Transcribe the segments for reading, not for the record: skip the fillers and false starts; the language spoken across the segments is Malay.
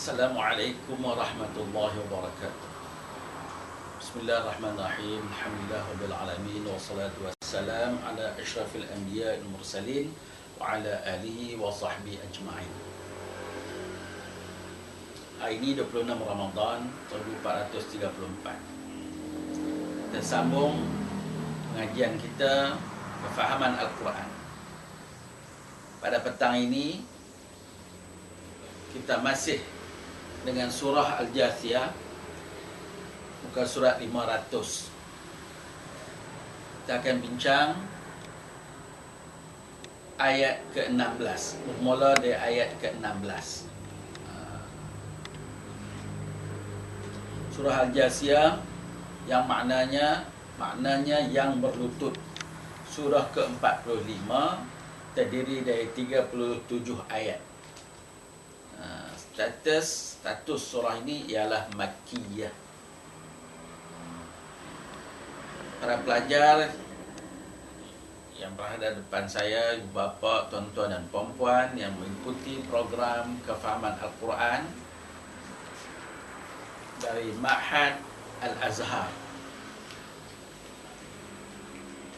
Assalamualaikum warahmatullahi wabarakatuh. Bismillahirrahmanirrahim. Alhamdulillah rabbil alamin wassalatu wassalam ala asyrafil anbiya wal mursalin wa ala alihi wa sahbihi ajma'in. Hari ini 26 Ramadan 1434. Kita sambung pengajian kita kefahaman Al-Quran. Pada petang ini kita masih dengan surah Al-Jathiyah, muka surat 500. Kita akan bincang ayat ke-16, bermula dari ayat ke-16. Surah Al-Jathiyah yang maknanya yang berlutut. Surah ke-45 terdiri dari 37 ayat. Status surah ini ialah Makkiyah. Para pelajar yang berada depan saya, ibu bapa, tuan-tuan dan puan-puan yang mengikuti program kefahaman Al-Quran dari Ma'had Al-Azhar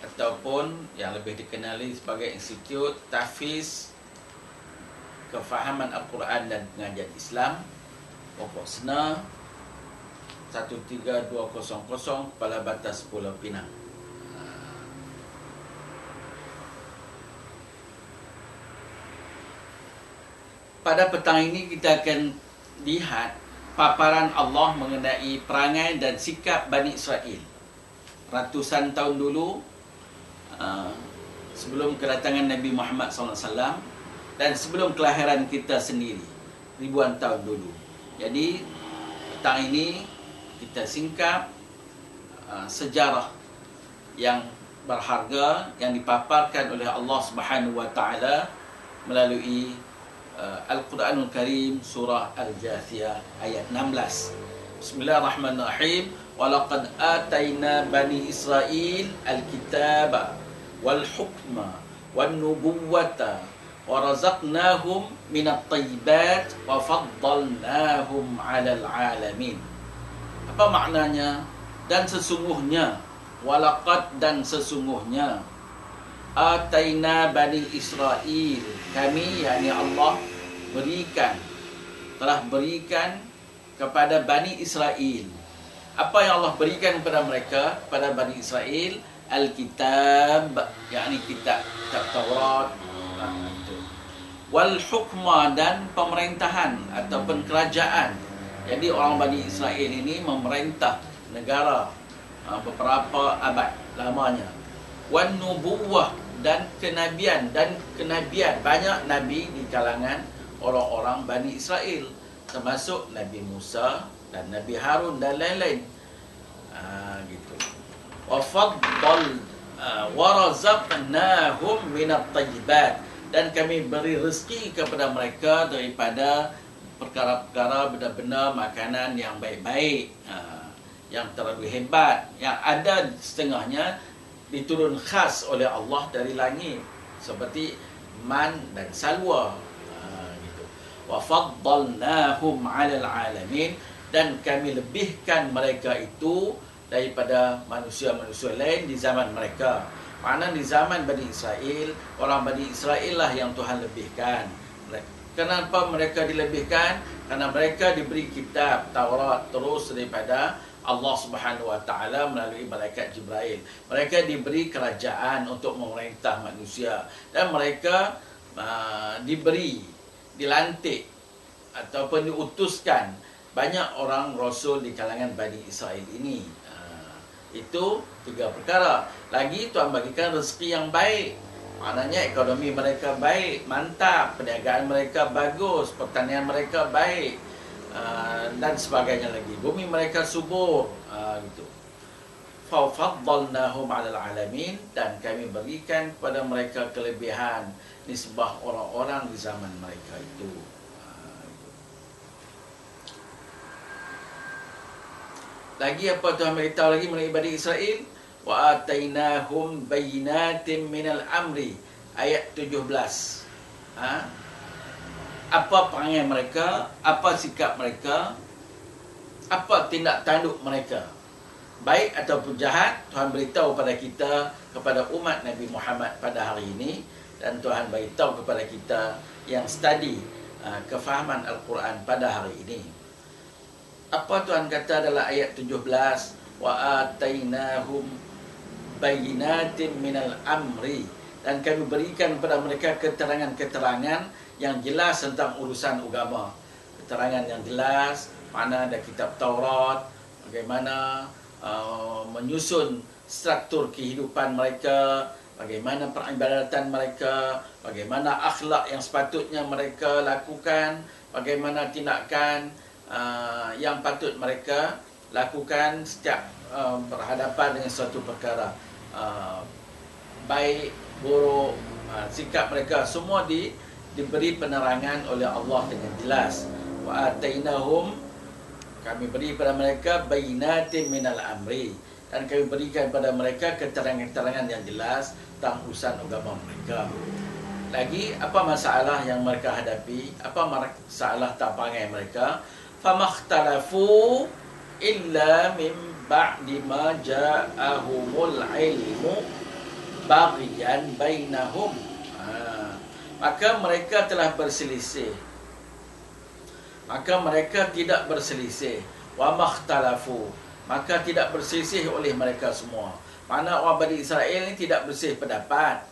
ataupun yang lebih dikenali sebagai Institut Tahfiz Kefahaman Al-Quran dan Pengajian Islam, Pokok Sena 13200, Kepala Batas Pulau Pinang. Pada petang ini kita akan lihat paparan Allah mengenai perangai dan sikap Bani Israel ratusan tahun dulu, sebelum kedatangan Nabi Muhammad SAW dan sebelum kelahiran kita sendiri, ribuan tahun dulu. Jadi petang ini kita singkap sejarah yang berharga yang dipaparkan oleh Allah Subhanahu wa taala melalui Al-Quranul Karim, surah Al-Jathiyah ayat 16. Bismillahirrahmanirrahim. Walaqad atayna bani Israil al-kitaba wal hukma wan nubuwwata wa razaqnahum minat thayyibat wa faddalnahum 'alal 'alamin. Apa maknanya? Dan sesungguhnya, walaqad dan sesungguhnya, atayna bani Israil, kami yakni Allah telah berikan kepada Bani Israel. Apa yang Allah berikan kepada mereka, kepada Bani Israel? Al-Kitab, yakni kitab Taurat, wal hukma dan pemerintahan ataupun kerajaan. Jadi orang Bani Israel ini memerintah negara beberapa abad lamanya. Wan nubuwah dan kenabian, banyak nabi di kalangan orang-orang Bani Israel, termasuk Nabi Musa dan Nabi Harun dan lain-lain. Gitu. Wa faddal wa razaqnahum minat thayyibat, dan kami beri rezeki kepada mereka daripada perkara-perkara benda-benda makanan yang baik-baik, yang terlalu hebat, yang ada setengahnya diturun khas oleh Allah dari langit, seperti man dan salwa. Gitu. Wa faddalnahum 'alal 'alamin, dan kami lebihkan mereka itu daripada manusia-manusia lain di zaman mereka. Mana di zaman Bani Israel, orang Bani Israel lah yang Tuhan lebihkan. Kenapa mereka dilebihkan? Karena mereka diberi kitab Taurat terus daripada Allah Subhanahu wa taala melalui malaikat Jibril. Mereka diberi kerajaan untuk memerintah manusia, dan mereka dilantik ataupun diutuskan banyak orang rasul di kalangan Bani Israel ini. Itu tiga perkara. Lagi Tuhan bagikan rezeki yang baik. Maknanya ekonomi mereka baik, mantap, perniagaan mereka bagus, pertanian mereka baik, dan sebagainya lagi. Bumi mereka subur, gitu. Fa faddalnahum 'alal 'alamin, dan kami berikan kepada mereka kelebihan nisbah orang-orang di zaman mereka itu. Lagi apa Tuhan beritahu lagi mengenai Bani Israel? Wa atainahum bayyinatin minal amri, ayat 17. apa perangai mereka, apa sikap mereka, apa tindak tanduk mereka, baik ataupun jahat. Tuhan beritahu pada kita, kepada umat Nabi Muhammad pada hari ini, dan Tuhan beritahu kepada kita yang study kefahaman Al-Quran pada hari ini. Apa Tuhan kata dalam ayat 17? Wa atainahum bayyinatin minal amri, dan kami berikan kepada mereka keterangan-keterangan yang jelas tentang urusan agama. Keterangan yang jelas, mana ada kitab Taurat, bagaimana menyusun struktur kehidupan mereka, bagaimana peribadatan mereka, bagaimana akhlak yang sepatutnya mereka lakukan, bagaimana tindakan yang patut mereka lakukan setiap berhadapan dengan suatu perkara, baik, buruk, sikap mereka semua diberi penerangan oleh Allah dengan jelas. Wa atainahum, kami beri pada mereka bayyinatin minal amri, dan kami berikan pada mereka keterangan-keterangan yang jelas tentang urusan agama mereka. Lagi, apa masalah yang mereka hadapi, apa masalah tapangan mereka? Famakhtalafu illa min ba'di ma ja'ahumul ilmu baghyan bainahum. Maka mereka telah berselisih. Maka mereka tidak berselisih. Wa makhtalafu, maka tidak berselisih oleh mereka semua. Mana orang Bani Israel ini tidak bersih pendapat.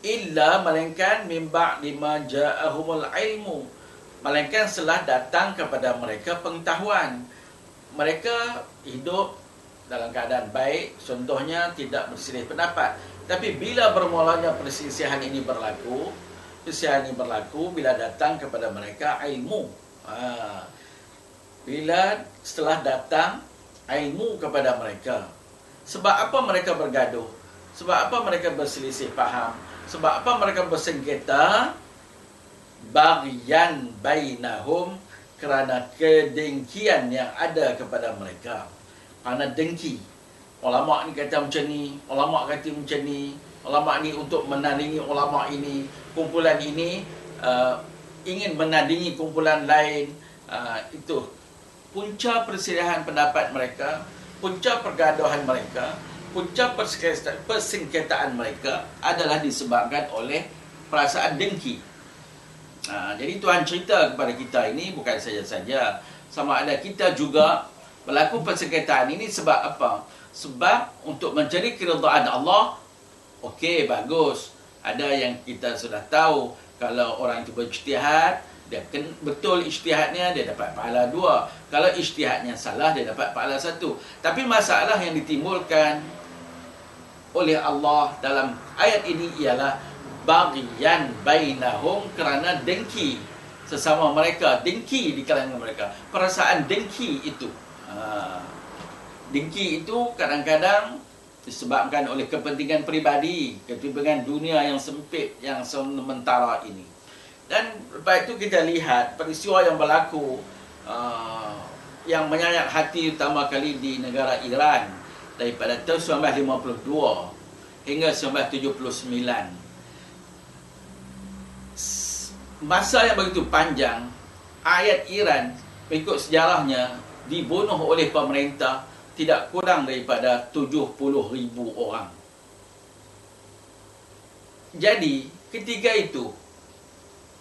Illa, melainkan min ba'di ma ja'ahumul ilmu, melainkan setelah datang kepada mereka pengetahuan. Mereka hidup dalam keadaan baik, contohnya tidak berselisih pendapat. Tapi bila bermulanya perselisihan ini berlaku, bila datang kepada mereka ilmu. Bila setelah datang ilmu kepada mereka. Sebab apa mereka bergaduh? Sebab apa mereka berselisih faham? Sebab apa mereka bersengketa? Baghyan bainahum, kerana kedengkian yang ada kepada mereka. Kerana dengki. Ulama' ni kata macam ni, ulama' kata macam ni, ulama' ni untuk menandingi ulama' ini, kumpulan ini ingin menandingi kumpulan lain. Itu punca perselisihan pendapat mereka, punca pergaduhan mereka, punca persengketaan mereka adalah disebabkan oleh perasaan dengki. Jadi Tuhan cerita kepada kita ini bukan saja-saja, sama ada kita juga berlaku persengketaan ini sebab apa? Sebab untuk mencari keridhaan Allah. Okey, bagus. Ada yang kita sudah tahu, kalau orang itu berijtihad, dia betul ijtihadnya, dia dapat pahala 2. Kalau ijtihadnya salah, dia dapat pahala 1. Tapi masalah yang ditimbulkan oleh Allah dalam ayat ini ialah baghyan bainahum, kerana dengki sesama mereka, dengki di kalangan mereka, perasaan dengki itu. Dengki itu kadang-kadang disebabkan oleh kepentingan peribadi, kepentingan dunia yang sempit, yang sementara ini. Dan lepas itu kita lihat peristiwa yang berlaku yang menyayat hati utama kali di negara Iran daripada tahun 1952 hingga 1979. Masa yang begitu panjang, rakyat Iran mengikut sejarahnya dibunuh oleh pemerintah tidak kurang daripada 70,000 orang. Jadi ketika itu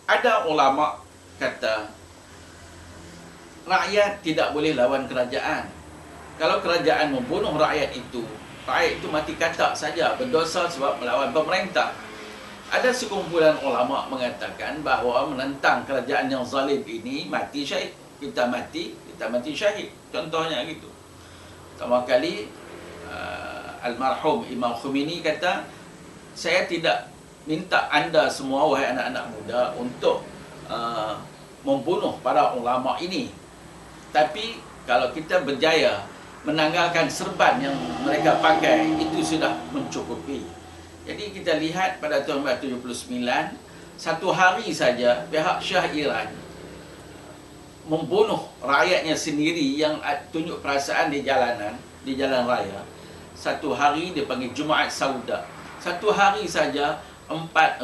ada ulama kata rakyat tidak boleh lawan kerajaan. Kalau kerajaan membunuh rakyat itu mati katak saja, berdosa sebab melawan pemerintah. Ada sekumpulan ulama mengatakan bahawa menentang kerajaan yang zalim ini mati syahid. Kita mati syahid. Contohnya gitu. Pertama kali almarhum Imam Khomeini kata, saya tidak minta anda semua, wahai anak-anak muda, untuk membunuh para ulama ini. Tapi kalau kita berjaya menanggalkan serban yang mereka pakai, itu sudah mencukupi. Jadi kita lihat pada tahun 1979, satu hari saja pihak Syah Iran membunuh rakyatnya sendiri yang tunjuk perasaan di jalanan, di jalan raya. Satu hari dia panggil Jumaat Sauda. Satu hari saja 4,000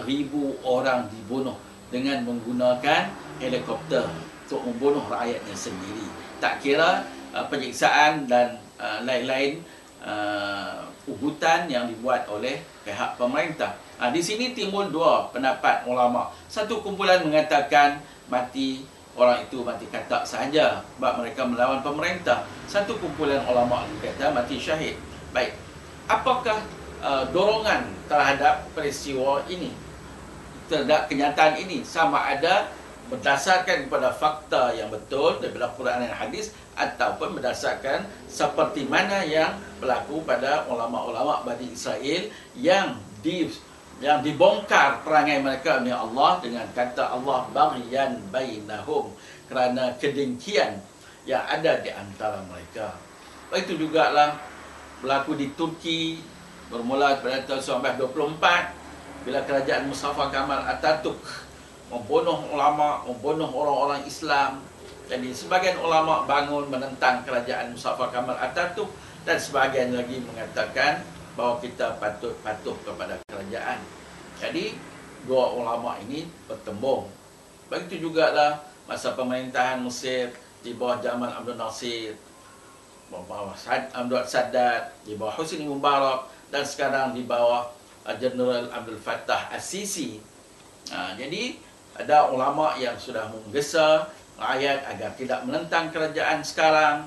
orang dibunuh dengan menggunakan helikopter untuk membunuh rakyatnya sendiri. Tak kira penyiksaan dan lain-lain ugutan yang dibuat oleh pihak pemerintah. Di sini timbul dua pendapat ulama. Satu kumpulan mengatakan mati orang itu mati katak sahaja sebab mereka melawan pemerintah. Satu kumpulan ulama kata mati syahid. Baik, apakah dorongan terhadap peristiwa ini, terhadap kenyataan ini, sama ada berdasarkan kepada fakta yang betul daripada Quran dan hadis ataupun berdasarkan seperti mana yang berlaku pada ulama-ulama Bani Israel yang dibongkar perangai mereka oleh Allah dengan kata Allah baghyan bainahum, kerana kedengkian yang ada di antara mereka. Itu jugalah berlaku di Turki bermula pada tahun 1924 bila kerajaan Mustafa Kemal Atatürk membunuh ulama, membunuh orang-orang Islam. Jadi sebagian ulama bangun menentang kerajaan Mustafa Kemal Atatürk dan sebagian lagi mengatakan bahawa kita patut patuh kepada kerajaan. Jadi dua ulama ini bertembung. Begitu jugalah masa pemerintahan Mesir di bawah Jamal Abdel Nasir, di bawah Anwar Sadat, di bawah Hosni Mubarak, dan sekarang di bawah General Abdul Fattah As-Sisi. Jadi ada ulama yang sudah menggesa rakyat agar tidak menentang kerajaan sekarang,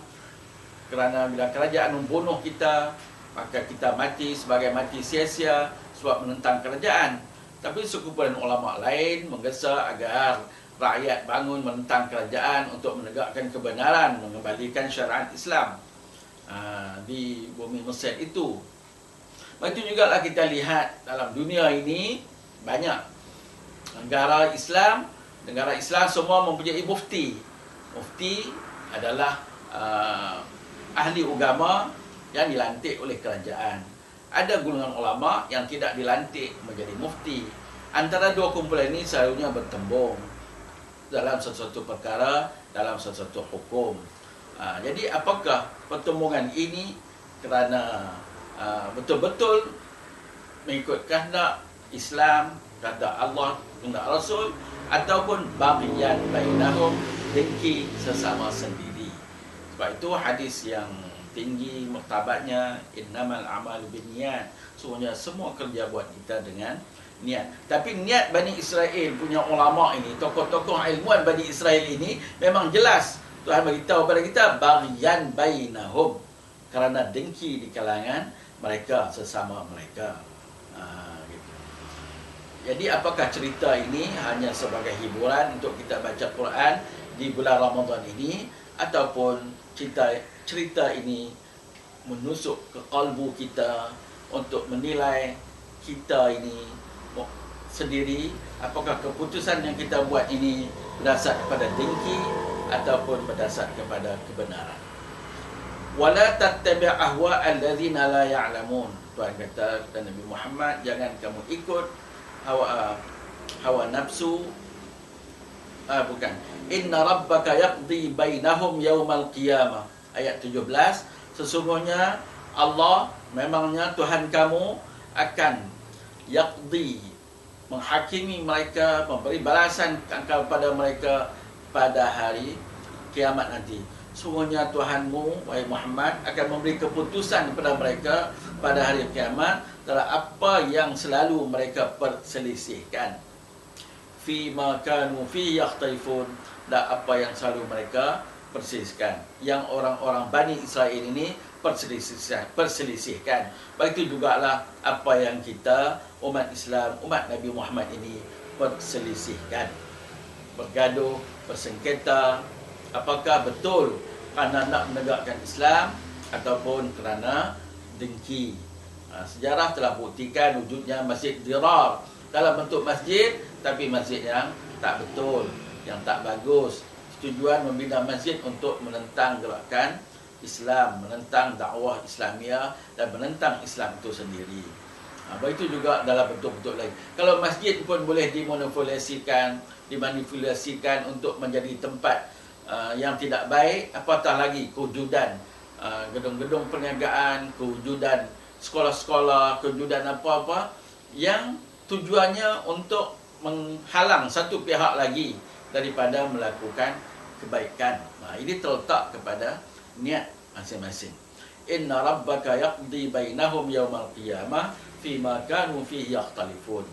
kerana bila kerajaan membunuh kita, maka kita mati sebagai mati sia-sia sebab menentang kerajaan. Tapi sekumpulan ulama lain menggesa agar rakyat bangun menentang kerajaan untuk menegakkan kebenaran, mengembalikan syariat Islam di bumi Mesir itu. Begitu juga lah kita lihat dalam dunia ini banyak negara Islam semua mempunyai mufti. Mufti adalah ahli agama yang dilantik oleh kerajaan. Ada golongan ulama yang tidak dilantik menjadi mufti. Antara dua kumpulan ini selalunya bertembung dalam sesuatu perkara, dalam sesuatu hukum. Jadi apakah pertembungan ini kerana betul-betul mengikut kehendak Islam, kehendak Allah, kehendak Rasul, ataupun baghyan bainahum, dengki sesama sendiri. Sebab itu hadis yang tinggi martabatnya, innamal a'malu binniyat, semuanya semua kerja buat kita dengan niat. Tapi niat Bani Israel punya ulama ini, tokoh-tokoh ilmuwan Bani Israel ini memang jelas. Tuhan beritahu kepada kita baghyan bainahum, kerana dengki di kalangan mereka sesama mereka. Gitu. Jadi apakah cerita ini hanya sebagai hiburan untuk kita baca Quran di bulan Ramadan ini, ataupun cerita ini menusuk ke kalbu kita untuk menilai kita ini sendiri, apakah keputusan yang kita buat ini berdasar kepada dengki ataupun berdasar kepada kebenaran. Wala tattabi' ahwa allazina la ya'lamun. Tuhan kata kepada Nabi Muhammad, jangan kamu ikut hawa nafsu. Inna rabbaka yaqdi bainahum yaumal qiyamah. Ayat 17, sesungguhnya Allah, memangnya Tuhan kamu akan yaqdi, menghakimi mereka, memberi balasan kepada mereka pada hari kiamat nanti. Sungguhnya Tuhanmu, wahai Muhammad, akan memberi keputusan kepada mereka pada hari kiamat terhadap apa yang selalu mereka perselisihkan. Fima kanu fi yakhtalifun, dan apa yang selalu mereka perselisihkan, yang orang-orang Bani Israel ini perselisihkan. Begitu jugalah apa yang kita umat Islam, umat Nabi Muhammad ini perselisihkan, bergaduh, bersengketa, apakah betul kerana nak menegakkan Islam ataupun kerana dengki. Sejarah telah buktikan wujudnya Masjid Dirar dalam bentuk masjid, tapi masjid yang tak betul, yang tak bagus. Tujuan membina masjid untuk menentang gerakan Islam, menentang dakwah Islamiah dan menentang Islam itu sendiri. Begitu juga dalam bentuk-bentuk lain. Kalau masjid pun boleh dimanipulasikan untuk menjadi tempat yang tidak baik, apatah lagi kewujudan gedung-gedung perniagaan, kewujudan sekolah-sekolah, kewujudan apa-apa yang tujuannya untuk menghalang satu pihak lagi daripada melakukan kebaikan. Ini terletak kepada niat masing-masing. Inna rabbaka yaqdi bainahum yawmal qiyamah fima kanu fihi yakhtalifun.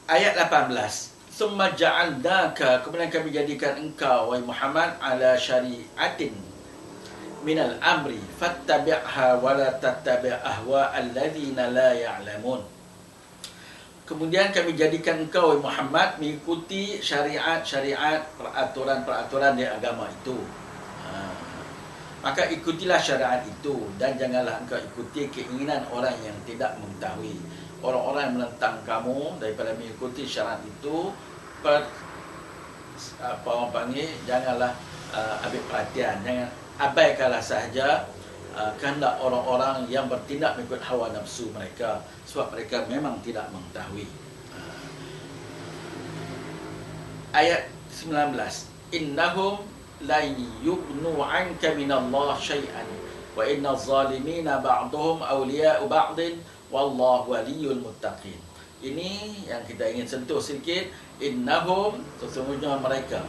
Ayat 18. Summa ja'alnaka, kemudian kami jadikan engkau wahai Muhammad ala syari'atin minal amri fattabi'ha wa la tattabi' ahwa alladzina la ya'lamun. Kemudian kami jadikan engkau wahai Muhammad mengikuti syariat-syariat, peraturan-peraturan di agama itu. Maka ikutilah syariat itu dan janganlah engkau ikuti keinginan orang yang tidak mengetahui. Orang-orang yang menentang kamu daripada mengikuti syariat itu, apa orang panggil, janganlah ambil perhatian, jangan abaikanlah sahaja kehendak orang-orang yang bertindak mengikut hawa nafsu mereka, sebab mereka memang tidak mengetahui. Ayat 19. Innahum la yughnu 'anka minallah syai'an wa innaz zalimina ba'dhum awliya'u ba'din wallahu waliyul muttaqin. Ini yang kita ingin sentuh sedikit. Innahum, sesungguhnya mereka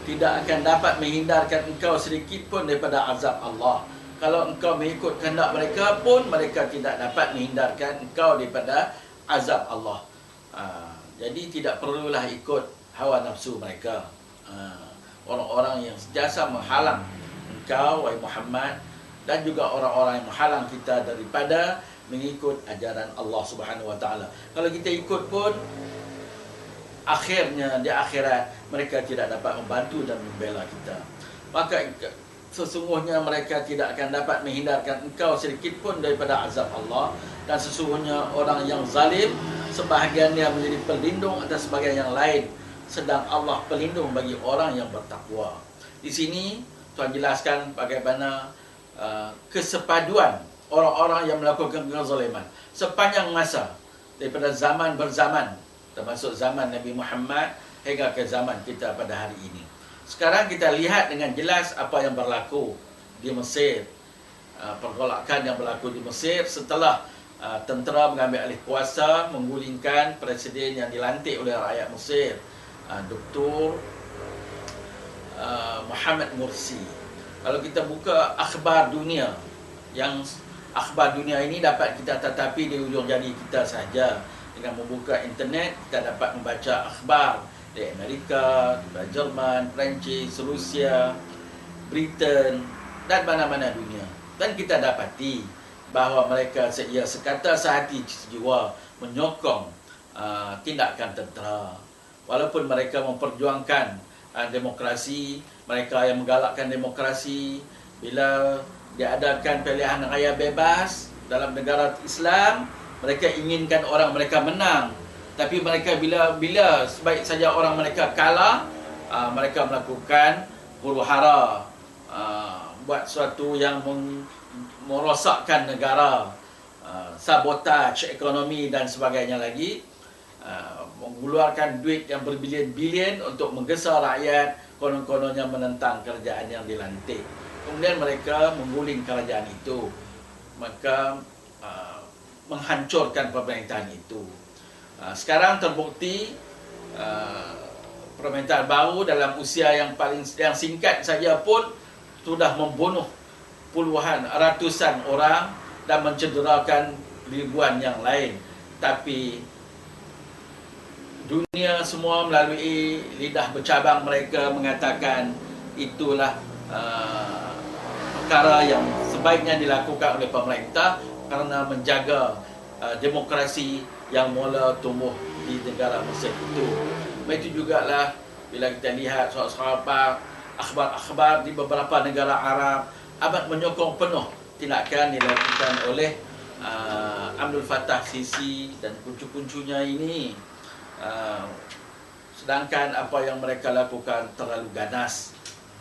tidak akan dapat menghindarkan engkau sedikit pun daripada azab Allah. Kalau engkau mengikut kehendak mereka pun, mereka tidak dapat menghindarkan engkau daripada azab Allah. Jadi tidak perlulah ikut hawa nafsu mereka. Orang-orang yang sentiasa menghalang engkau wahai Muhammad, dan juga orang-orang yang menghalang kita daripada mengikut ajaran Allah Subhanahu Wa Taala. Kalau kita ikut pun, akhirnya di akhirat mereka tidak dapat membantu dan membela kita. Maka sesungguhnya mereka tidak akan dapat menghindarkan engkau sedikit pun daripada azab Allah. Dan sesungguhnya orang yang zalim, sebahagiannya menjadi pelindung atas sebahagian yang lain, sedang Allah pelindung bagi orang yang bertakwa. Di sini Tuhan jelaskan bagaimana kesepaduan orang-orang yang melakukan kezaliman sepanjang masa, daripada zaman berzaman, termasuk zaman Nabi Muhammad hingga ke zaman kita pada hari ini. Sekarang kita lihat dengan jelas apa yang berlaku di Mesir, pergolakan yang berlaku di Mesir setelah tentera mengambil alih kuasa, menggulingkan presiden yang dilantik oleh rakyat Mesir, Dr. Muhammad Mursi. Kalau kita buka akhbar dunia, yang akhbar dunia ini dapat kita tetapi di ujung jari kita saja. Dengan membuka internet, kita dapat membaca akhbar dari Amerika, dari Jerman, Perancis, Rusia, Britain dan mana-mana dunia. Dan kita dapati bahawa mereka sekata sehati sejiwa menyokong tindakan tentera. Walaupun mereka memperjuangkan demokrasi, mereka yang menggalakkan demokrasi, bila diadakan pilihan raya bebas dalam negara Islam, mereka inginkan orang mereka menang. Tapi mereka bila sebaik saja orang mereka kalah, mereka melakukan huru-hara, buat sesuatu yang merosakkan negara, sabotaj ekonomi dan sebagainya lagi, mengeluarkan duit yang berbilion-bilion untuk menggesa rakyat, konon-kononnya menentang kerajaan yang dilantik. Kemudian mereka mengguling kerajaan itu, maka menghancurkan pemerintahan itu. Sekarang terbukti pemerintahan baru dalam usia yang singkat saja pun sudah membunuh puluhan, ratusan orang dan mencederakan ribuan yang lain. Tapi dunia semua melalui lidah bercabang mereka mengatakan itulah perkara yang sebaiknya dilakukan oleh pemerintah kerana menjaga demokrasi yang mula tumbuh di negara Mesir itu. Begitu jugalah bila kita lihat sahabat akhbar-akhbar di beberapa negara Arab amat menyokong penuh tindakan dilakukan oleh Abdul Fattah Sisi dan kuncu-kuncunya ini. Sedangkan apa yang mereka lakukan terlalu ganas,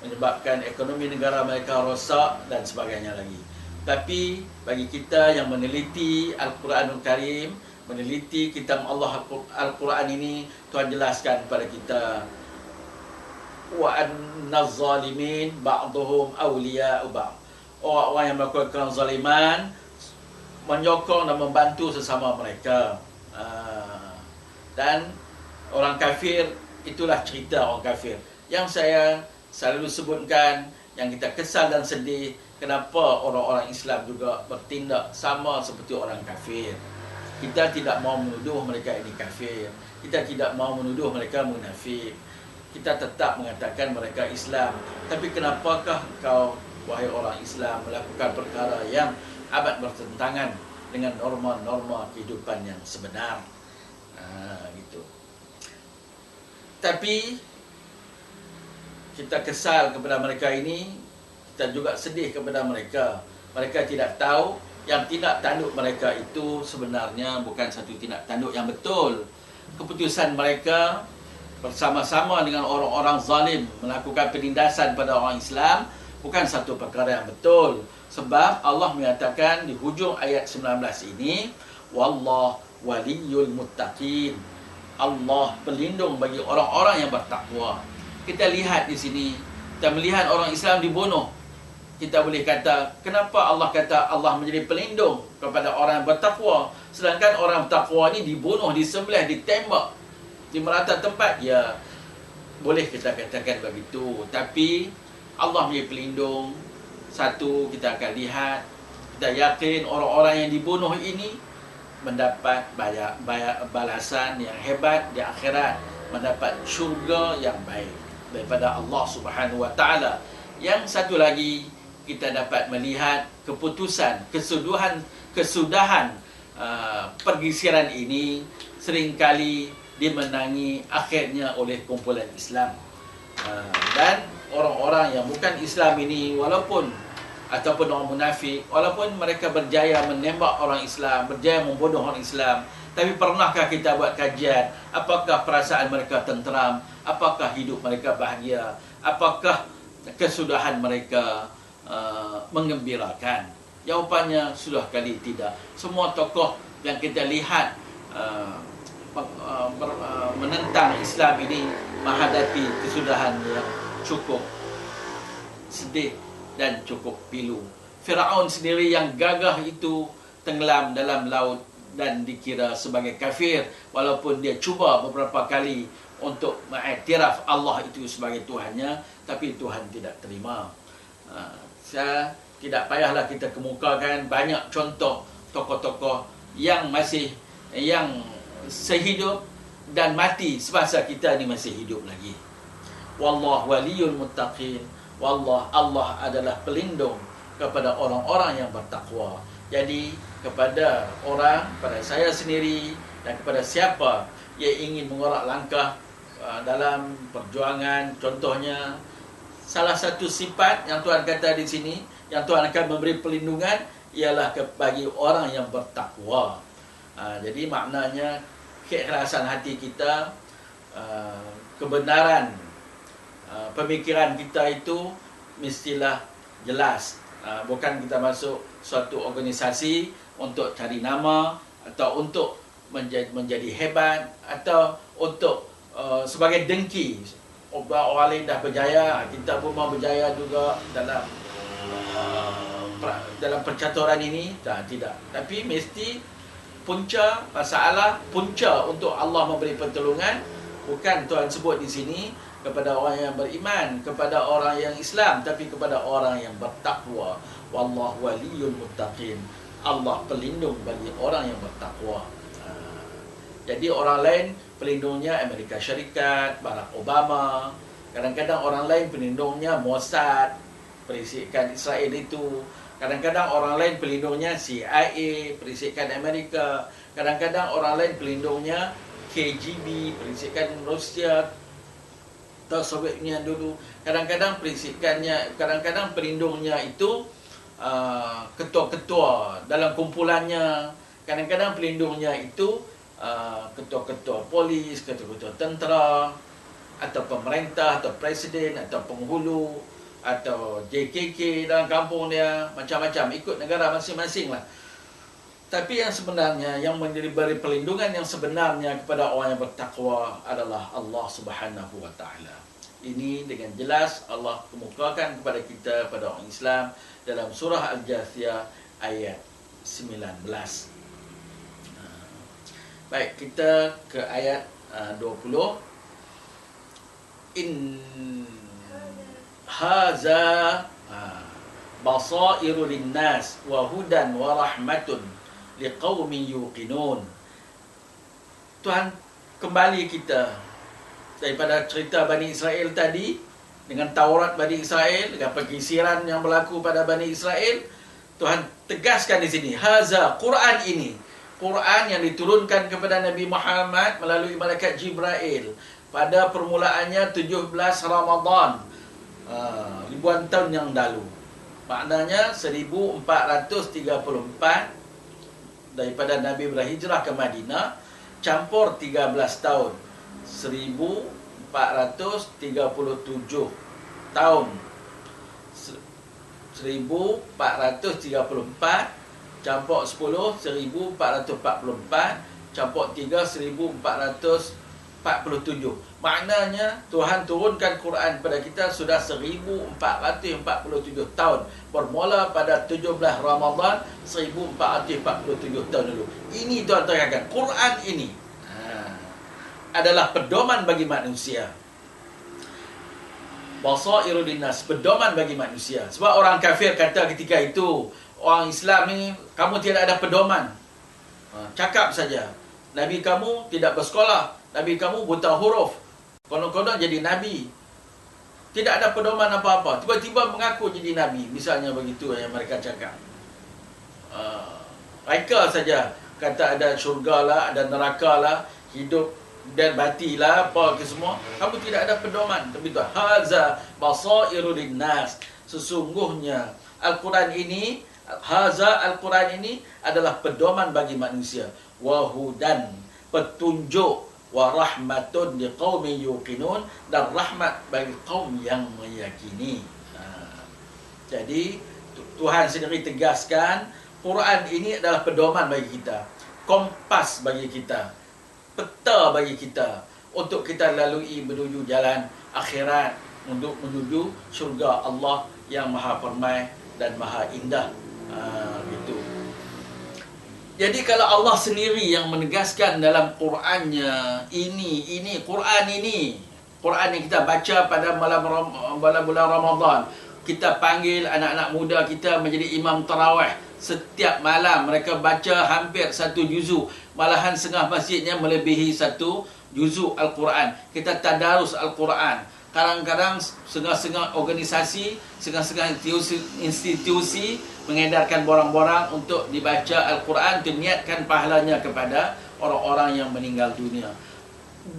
menyebabkan ekonomi negara mereka rosak dan sebagainya lagi. Tapi bagi kita yang meneliti Al-Quranul Karim, meneliti kitab Allah Al-Quran ini, Tuhan jelaskan kepada kita, wa annaz zalimin ba'dhum awliya'u ba'd. Orang-orang yang melakukan kezaliman menyokong dan membantu sesama mereka. Dan orang kafir, itulah cerita orang kafir yang saya selalu sebutkan, yang kita kesal dan sedih. Kenapa orang-orang Islam juga bertindak sama seperti orang kafir? Kita tidak mau menuduh mereka ini kafir, kita tidak mau menuduh mereka munafik, kita tetap mengatakan mereka Islam. Tapi kenapakah kau, wahai orang Islam, melakukan perkara yang amat bertentangan dengan norma-norma kehidupan yang sebenar? Gitu. Tapi kita kesal kepada mereka ini, kita juga sedih kepada mereka. Mereka tidak tahu yang tindak tanduk mereka itu sebenarnya bukan satu tindak tanduk yang betul. Keputusan mereka bersama-sama dengan orang-orang zalim melakukan penindasan pada orang Islam bukan satu perkara yang betul. Sebab Allah menyatakan di hujung ayat 19 ini, wallahu waliyul muttaqin. Allah pelindung bagi orang-orang yang bertakwa. Kita lihat di sini, kita melihat orang Islam dibunuh. Kita boleh kata, kenapa Allah kata Allah menjadi pelindung kepada orang yang bertakwa, sedangkan orang bertakwa ni dibunuh, disembelih, ditembak di merata tempat? Ya, boleh kita katakan begitu. Tapi Allah menjadi pelindung. Satu, kita akan lihat, kita yakin orang-orang yang dibunuh ini mendapat balasan yang hebat di akhirat, mendapat syurga yang baik daripada Allah Subhanahu Wa Taala. Yang satu lagi, kita dapat melihat keputusan, kesudahan pergisiran ini seringkali dimenangi akhirnya oleh kumpulan Islam. Dan orang-orang yang bukan Islam ini, walaupun ataupun orang munafik, walaupun mereka berjaya menembak orang Islam, berjaya membunuh orang Islam, tapi pernahkah kita buat kajian apakah perasaan mereka tenteram, apakah hidup mereka bahagia, apakah kesudahan mereka menggembirakan? Jawapannya sudah kali tidak. Semua tokoh yang kita lihat menentang Islam ini menghadapi kesudahan yang cukup sedih dan cukup pilu. Firaun sendiri yang gagah itu tenggelam dalam laut dan dikira sebagai kafir, walaupun dia cuba beberapa kali untuk mengiktiraf Allah itu sebagai Tuhannya, tapi Tuhan tidak terima. Saya tidak payahlah kita kemukakan banyak contoh tokoh-tokoh yang sehidup dan mati semasa kita ni masih hidup lagi. Wallahu waliyul muttaqin. Allah adalah pelindung kepada orang-orang yang bertakwa. Jadi kepada saya sendiri dan kepada siapa yang ingin mengorak langkah dalam perjuangan, contohnya salah satu sifat yang Tuhan kata di sini, yang Tuhan akan memberi perlindungan, ialah bagi orang yang bertakwa. Jadi maknanya keikhlasan hati kita, kebenaran pemikiran kita itu mestilah jelas. Bukan kita masuk suatu organisasi untuk cari nama, atau untuk menjadi hebat, atau untuk sebagai dengki. Orang lain dah berjaya, kita pun mau berjaya juga dalam percaturan ini. Tidak. Tapi mesti punca masalah, punca untuk Allah memberi pertolongan, bukan Tuhan sebut di sini kepada orang yang beriman, kepada orang yang Islam, tapi kepada orang yang bertakwa. Wallahu waliyul muttaqin. Allah pelindung bagi orang yang bertakwa. Jadi orang lain pelindungnya Amerika Syarikat, Barack Obama. Kadang-kadang orang lain pelindungnya Mossad, perisikan Israel itu. Kadang-kadang orang lain pelindungnya CIA, perisikan Amerika. Kadang-kadang orang lain pelindungnya KGB, perisikan Rusia atau Soviet Union dulu. Kadang-kadang pelindungnya itu ketua-ketua dalam kumpulannya. Kadang-kadang pelindungnya itu ketua-ketua polis, ketua-ketua tentera, atau pemerintah, atau presiden, atau penghulu, atau JKK dalam kampung dia, macam-macam, ikut negara masing-masing lah. Tapi yang sebenarnya, yang memberi perlindungan yang sebenarnya kepada orang yang bertakwa adalah Allah Subhanahu Wa Taala. Ini dengan jelas Allah kemukakan kepada kita, pada orang Islam, dalam surah Al-Jathiyah ayat 19. Baik, kita ke ayat 20. In haza basairu linnas wa hudan wa rahmatun liqaumin yuqinun. Tuhan kembali kita daripada cerita Bani Israel tadi dengan Taurat Bani Israel, dengan pengisiran yang berlaku pada Bani Israel. Tuhan tegaskan di sini, haza, Quran ini, Quran yang diturunkan kepada Nabi Muhammad melalui malaikat Jibril pada permulaannya 17 Ramadan, ribuan tahun yang lalu. Maknanya 1434 daripada Nabi berhijrah ke Madinah, campur 13 tahun, 1437 tahun. 1434 campur 10, 1444, campur 3, 1447. Maknanya Tuhan turunkan Quran pada kita sudah 1447 tahun, bermula pada 17 Ramadan 1447 tahun dulu. Ini Tuhan terangkan, Quran ini adalah pedoman bagi manusia. Basairu linnas, pedoman bagi manusia. Sebab orang kafir kata ketika itu, orang Islam ni, kamu tidak ada pedoman. Cakap saja. Nabi kamu tidak bersekolah. Nabi kamu buta huruf. Konon-konon jadi Nabi. Tidak ada pedoman apa-apa. Tiba-tiba mengaku jadi Nabi. Misalnya begitu yang mereka cakap. Reka saja. Kata ada syurga lah, ada neraka lah, hidup dan matilah, apa ke semua. Kamu tidak ada pedoman. Tapi itu, haza basairu linnas. Sesungguhnya Al-Quran ini, haza Al-Quran ini adalah pedoman bagi manusia. Wahudan, petunjuk, wa rahmatun liqaumin yuqinun, dan rahmat bagi kaum yang meyakini. Jadi Tuhan sendiri tegaskan, Quran ini adalah pedoman bagi kita, kompas bagi kita, peta bagi kita untuk kita lalui menuju jalan akhirat, untuk menuju syurga Allah yang maha permai dan maha indah. Gitu. Jadi kalau Allah sendiri yang menegaskan dalam Qurannya, ini Quran yang kita baca pada bulan Ramadan, kita panggil anak-anak muda kita menjadi imam tarawih. Setiap malam mereka baca hampir 1 juzuk, malahan setengah masjidnya melebihi 1 juzuk Al-Quran. Kita tadarus Al-Quran. Kadang-kadang setengah-setengah organisasi, setengah-setengah institusi mengedarkan borang-borang untuk dibaca Al-Quran, diniatkan pahalanya kepada orang-orang yang meninggal dunia.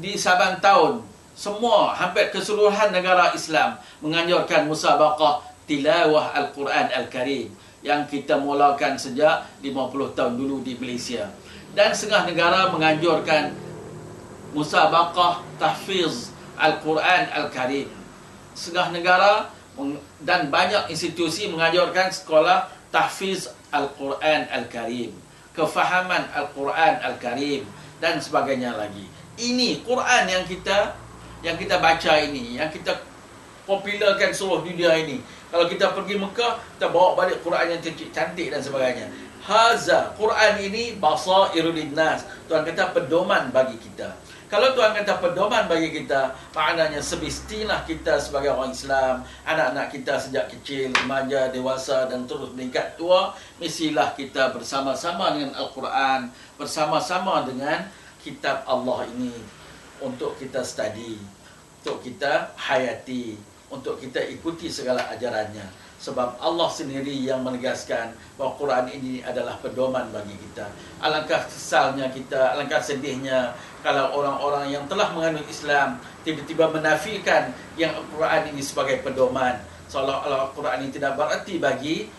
Di Saban tahun, semua, hampir keseluruhan negara Islam menganjurkan musabaqah tilawah Al-Quran Al-Karim yang kita mulakan sejak 50 tahun dulu di Malaysia. Dan setengah negara menganjurkan musabaqah tahfiz Al-Quran Al-Karim. Setengah negara dan banyak institusi menganjurkan sekolah tahfiz Al-Quran Al-Karim, kefahaman Al-Quran Al-Karim dan sebagainya lagi. Ini Quran yang kita baca ini, yang kita popularkan seluruh dunia ini. Kalau kita pergi Mekah, kita bawa balik Quran yang cantik dan sebagainya. Haza, Quran ini basairu linnas. Tuhan kata pedoman bagi kita. Kalau Tuhan kata pedoman bagi kita, maknanya semestilah kita sebagai orang Islam, anak-anak kita sejak kecil, remaja, dewasa dan terus meningkat tua, mestilah kita bersama-sama dengan Al-Quran, bersama-sama dengan kitab Allah ini untuk kita study, untuk kita hayati, untuk kita ikuti segala ajarannya. Sebab Allah sendiri yang menegaskan bahawa Quran ini adalah pedoman bagi kita. Alangkah kesalnya kita, alangkah sedihnya kalau orang-orang yang telah menganut Islam tiba-tiba menafikan yang Al-Quran ini sebagai pedoman. Seolah-olah Al-Quran ini tidak berarti bagi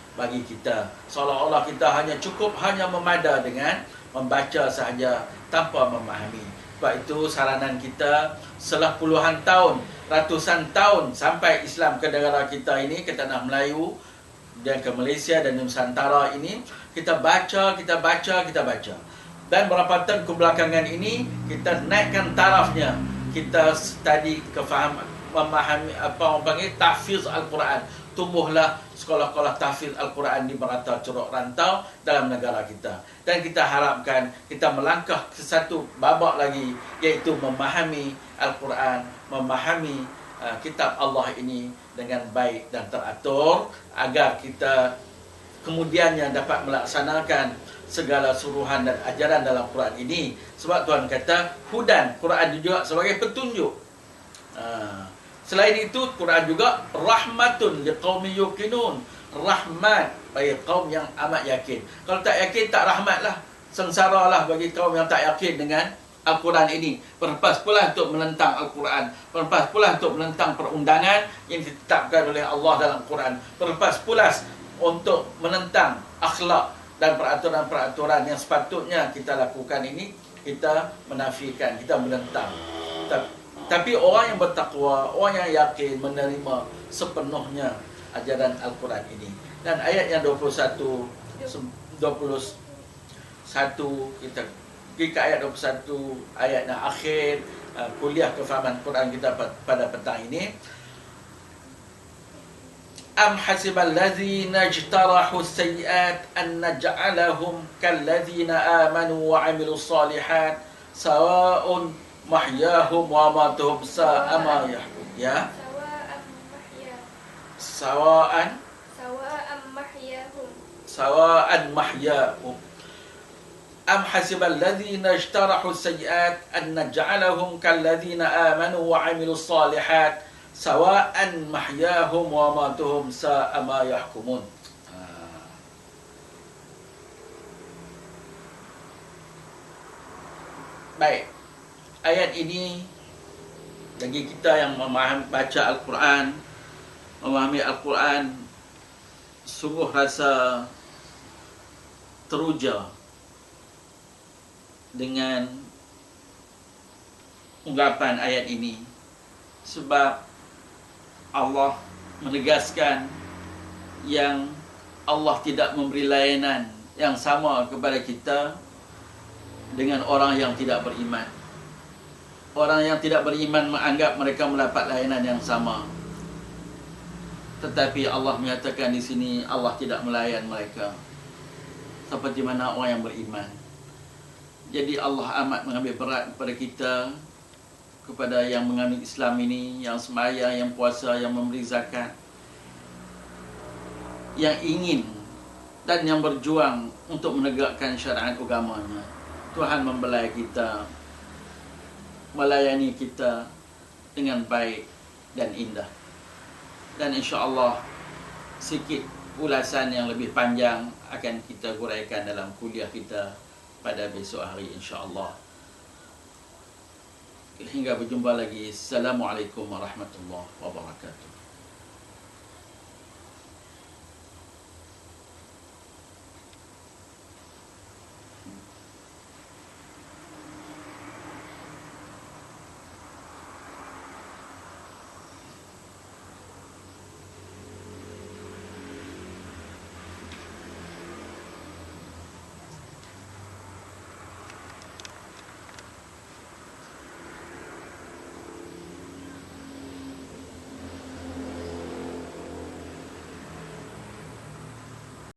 kita. Seolah-olah kita cukup hanya memada dengan membaca sahaja tanpa memahami. Sebab itu saranan kita setelah puluhan tahun, ratusan tahun sampai Islam ke negara kita ini, ke tanah Melayu dan ke Malaysia dan Nusantara ini, kita baca. Dan beberapa tahun kebelakangan ini kita naikkan tarafnya. Kita study, memahami apa orang panggil tahfiz Al-Quran, tumbuhlah sekolah-sekolah tahfiz Al-Quran di merata curug rantau dalam negara kita. Dan kita harapkan kita melangkah ke satu babak lagi, iaitu memahami Al-Quran, memahami kitab Allah ini dengan baik dan teratur, agar kita kemudiannya dapat melaksanakan segala suruhan dan ajaran dalam Quran ini. Sebab Tuhan kata hudan, Quran juga sebagai petunjuk. Selain itu, Quran juga rahmatun liqaumi yuqinun, rahmat bagi kaum yang amat yakin. Kalau tak yakin, tak rahmatlah, sengsaralah bagi kaum yang tak yakin dengan Al-Quran ini. Berlepas pula untuk menentang Al-Quran, berlepas pula untuk menentang perundangan yang ditetapkan oleh Allah dalam Quran, berlepas pula untuk menentang akhlak dan peraturan-peraturan yang sepatutnya kita lakukan ini, kita menafikan, kita menentang. Tapi orang yang bertakwa, orang yang yakin, menerima sepenuhnya ajaran Al-Quran ini. Dan ayat yang 21 kita pergi ke ayat 21, ayat yang akhir kuliah kefahaman Quran kita pada petang ini. Am hasibal ladzina ijtarahu sayyi'at an naj'alahum kal ladzina amanu wa 'amilus shalihat sawa'un mahyahum wa matuhum sa'a ma yahkum. Ya, sawa'an mahyahum. Am hasibal ladzina ijtarahu sayyi'at an naj'alahum kal ladzina amanu wa 'amilus shalihat sawa'an mahyahum wa matuhum sa'a ma yahkumun. Baik, ayat ini bagi kita yang baca Al-Quran, memahami Al-Quran, sungguh rasa teruja dengan ungkapan ayat ini. Sebab Allah menegaskan yang Allah tidak memberi layanan yang sama kepada kita dengan orang yang tidak beriman. Orang yang tidak beriman menganggap mereka mendapat layanan yang sama. Tetapi Allah menyatakan di sini Allah tidak melayan mereka seperti mana orang yang beriman. Jadi Allah amat mengambil berat kepada kita, kepada yang menganut Islam ini, yang sembahyang, yang puasa, yang memberi zakat, yang ingin dan yang berjuang untuk menegakkan syariat agamanya. Tuhan membelai kita, melayani kita dengan baik dan indah. Dan insya-Allah sikit ulasan yang lebih panjang akan kita huraikan dalam kuliah kita pada besok hari insya-Allah. Hingga berjumpa lagi. Assalamualaikum warahmatullahi wabarakatuh.